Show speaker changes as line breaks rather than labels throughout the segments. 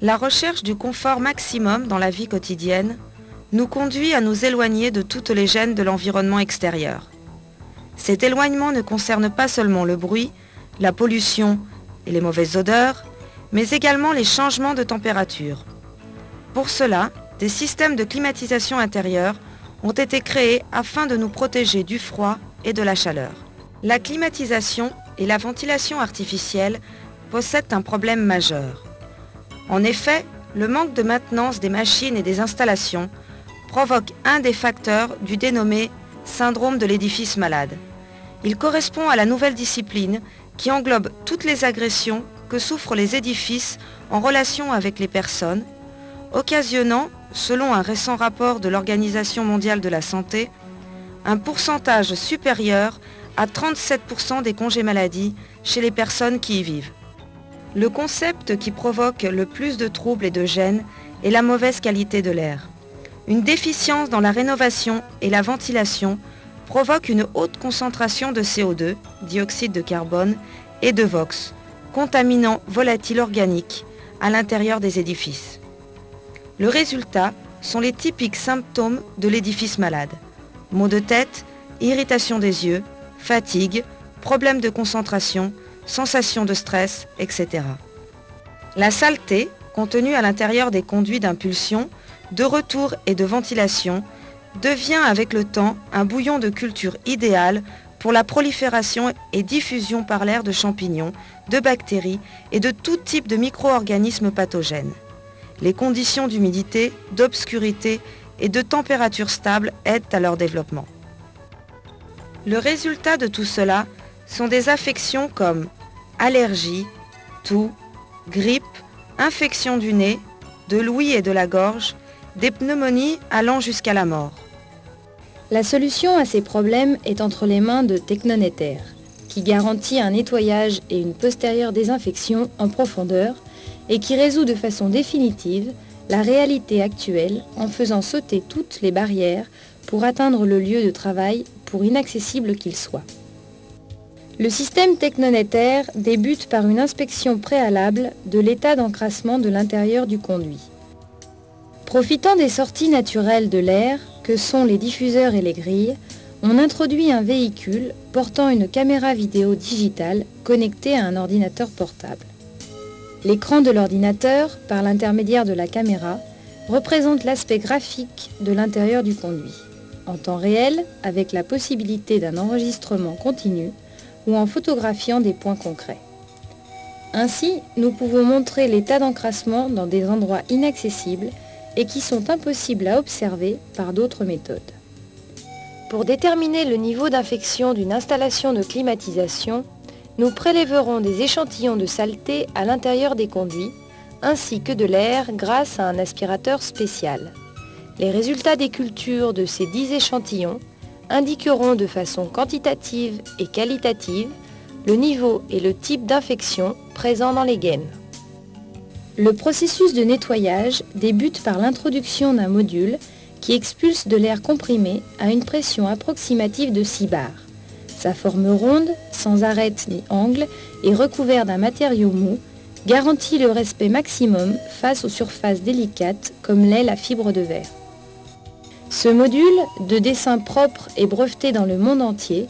La recherche du confort maximum dans la vie quotidienne nous conduit à nous éloigner de toutes les gênes de l'environnement extérieur. Cet éloignement ne concerne pas seulement le bruit, la pollution et les mauvaises odeurs, mais également les changements de température. Pour cela, des systèmes de climatisation intérieure ont été créés afin de nous protéger du froid et de la chaleur. La climatisation et la ventilation artificielle possèdent un problème majeur. En effet, le manque de maintenance des machines et des installations provoque un des facteurs du dénommé syndrome de l'édifice malade. Il correspond à la nouvelle discipline qui englobe toutes les agressions que souffrent les édifices en relation avec les personnes, occasionnant, selon un récent rapport de l'Organisation mondiale de la santé, un pourcentage supérieur à 37% des congés maladie chez les personnes qui y vivent. Le concept qui provoque le plus de troubles et de gênes est la mauvaise qualité de l'air. Une déficience dans la rénovation et la ventilation provoque une haute concentration de CO2, dioxyde de carbone, et de VOx, contaminants volatiles organiques, à l'intérieur des édifices. Le résultat sont les typiques symptômes de l'édifice malade. Maux de tête, irritation des yeux, fatigue, problèmes de concentration, sensation de stress, etc. La saleté, contenue à l'intérieur des conduits d'impulsion, de retour et de ventilation, devient avec le temps un bouillon de culture idéal pour la prolifération et diffusion par l'air de champignons, de bactéries et de tout type de micro-organismes pathogènes. Les conditions d'humidité, d'obscurité et de température stable aident à leur développement. Le résultat de tout cela sont des affections comme allergies, toux, grippe, infection du nez, de l'ouïe et de la gorge, des pneumonies allant jusqu'à la mort.
La solution à ces problèmes est entre les mains de Tecnoneter, qui garantit un nettoyage et une postérieure désinfection en profondeur et qui résout de façon définitive la réalité actuelle en faisant sauter toutes les barrières pour atteindre le lieu de travail, pour inaccessible qu'il soit. Le système Tecnoneter débute par une inspection préalable de l'état d'encrassement de l'intérieur du conduit. Profitant des sorties naturelles de l'air, que sont les diffuseurs et les grilles, on introduit un véhicule portant une caméra vidéo digitale connectée à un ordinateur portable. L'écran de l'ordinateur, par l'intermédiaire de la caméra, représente l'aspect graphique de l'intérieur du conduit, en temps réel avec la possibilité d'un enregistrement continu ou en photographiant des points concrets. Ainsi, nous pouvons montrer l'état d'encrassement dans des endroits inaccessibles et qui sont impossibles à observer par d'autres méthodes. Pour déterminer le niveau d'infection d'une installation de climatisation, nous prélèverons des échantillons de saleté à l'intérieur des conduits, ainsi que de l'air grâce à un aspirateur spécial. Les résultats des cultures de ces 10 échantillons indiqueront de façon quantitative et qualitative le niveau et le type d'infection présent dans les gaines. Le processus de nettoyage débute par l'introduction d'un module qui expulse de l'air comprimé à une pression approximative de 6 bars. Sa forme ronde, sans arête ni angle et recouvert d'un matériau mou, garantit le respect maximum face aux surfaces délicates comme l'est la fibre de verre. Ce module, de dessin propre et breveté dans le monde entier,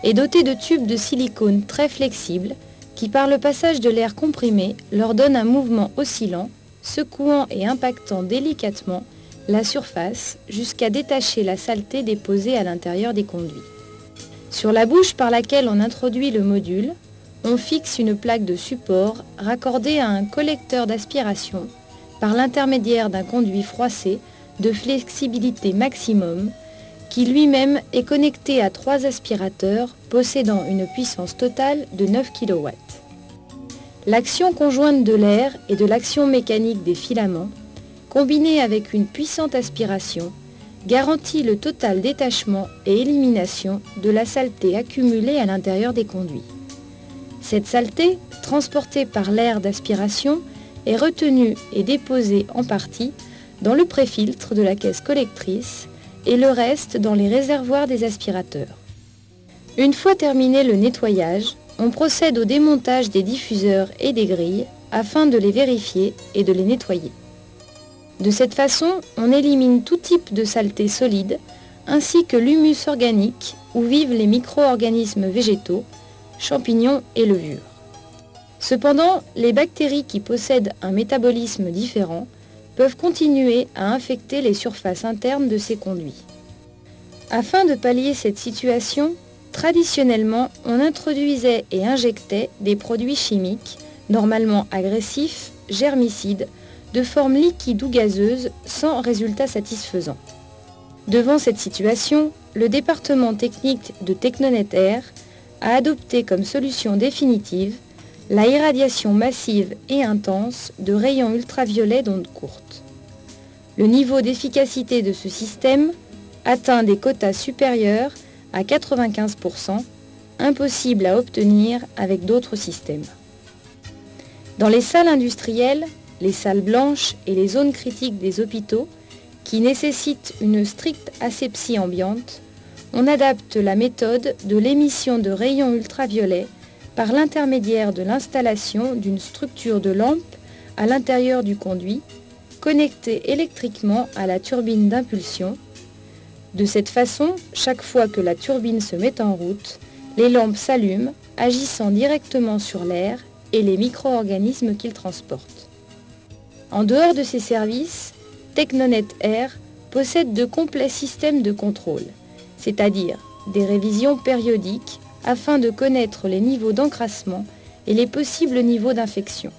est doté de tubes de silicone très flexibles qui, par le passage de l'air comprimé, leur donne un mouvement oscillant, secouant et impactant délicatement la surface jusqu'à détacher la saleté déposée à l'intérieur des conduits. Sur la bouche par laquelle on introduit le module, on fixe une plaque de support raccordée à un collecteur d'aspiration par l'intermédiaire d'un conduit froissé de flexibilité maximum qui lui-même est connecté à 3 aspirateurs possédant une puissance totale de 9 kW. L'action conjointe de l'air et de l'action mécanique des filaments, combinée avec une puissante aspiration, garantit le total détachement et élimination de la saleté accumulée à l'intérieur des conduits. Cette saleté, transportée par l'air d'aspiration, est retenue et déposée en partie dans le préfiltre de la caisse collectrice et le reste dans les réservoirs des aspirateurs. Une fois terminé le nettoyage, on procède au démontage des diffuseurs et des grilles afin de les vérifier et de les nettoyer. De cette façon, on élimine tout type de saleté solide, ainsi que l'humus organique où vivent les micro-organismes végétaux, champignons et levures. Cependant, les bactéries qui possèdent un métabolisme différent peuvent continuer à infecter les surfaces internes de ces conduits. Afin de pallier cette situation, traditionnellement, on introduisait et injectait des produits chimiques, normalement agressifs, germicides, de forme liquide ou gazeuse, sans résultat satisfaisant. Devant cette situation, le département technique de Teknonet Air a adopté comme solution définitive la irradiation massive et intense de rayons ultraviolets d'onde courte. Le niveau d'efficacité de ce système atteint des quotas supérieurs à 95%, impossible à obtenir avec d'autres systèmes. Dans les salles industrielles, les salles blanches et les zones critiques des hôpitaux, qui nécessitent une stricte asepsie ambiante, on adapte la méthode de l'émission de rayons ultraviolets par l'intermédiaire de l'installation d'une structure de lampe à l'intérieur du conduit, connectée électriquement à la turbine d'impulsion. De cette façon, chaque fois que la turbine se met en route, les lampes s'allument, agissant directement sur l'air et les micro-organismes qu'il transporte. En dehors de ces services, Teknonet Air possède de complets systèmes de contrôle, c'est-à-dire des révisions périodiques afin de connaître les niveaux d'encrassement et les possibles niveaux d'infection.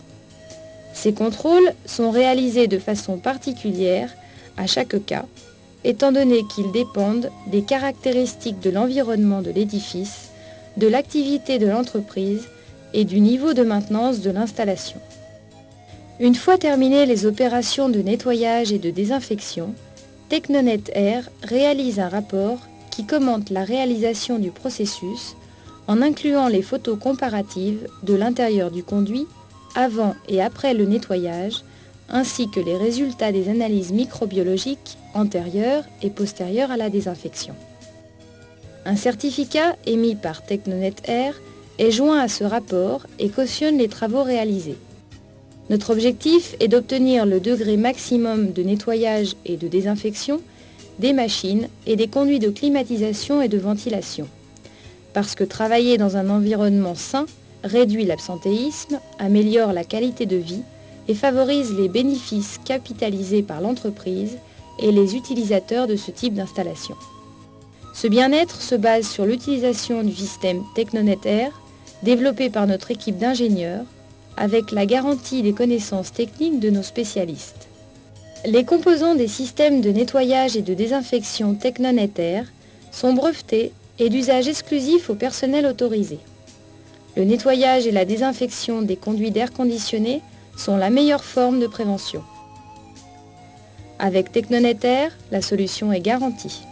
Ces contrôles sont réalisés de façon particulière à chaque cas, étant donné qu'ils dépendent des caractéristiques de l'environnement de l'édifice, de l'activité de l'entreprise et du niveau de maintenance de l'installation. Une fois terminées les opérations de nettoyage et de désinfection, Teknonet Air réalise un rapport qui commente la réalisation du processus en incluant les photos comparatives de l'intérieur du conduit avant et après le nettoyage, ainsi que les résultats des analyses microbiologiques antérieures et postérieures à la désinfection. Un certificat émis par Teknonet Air est joint à ce rapport et cautionne les travaux réalisés. Notre objectif est d'obtenir le degré maximum de nettoyage et de désinfection des machines et des conduits de climatisation et de ventilation. Parce que travailler dans un environnement sain réduit l'absentéisme, améliore la qualité de vie et favorise les bénéfices capitalisés par l'entreprise et les utilisateurs de ce type d'installation. Ce bien-être se base sur l'utilisation du système Teknonet Air, développé par notre équipe d'ingénieurs, avec la garantie des connaissances techniques de nos spécialistes. Les composants des systèmes de nettoyage et de désinfection Teknonet Air sont brevetés et d'usage exclusif au personnel autorisé. Le nettoyage et la désinfection des conduits d'air conditionné sont la meilleure forme de prévention. Avec Teknonet Air, la solution est garantie.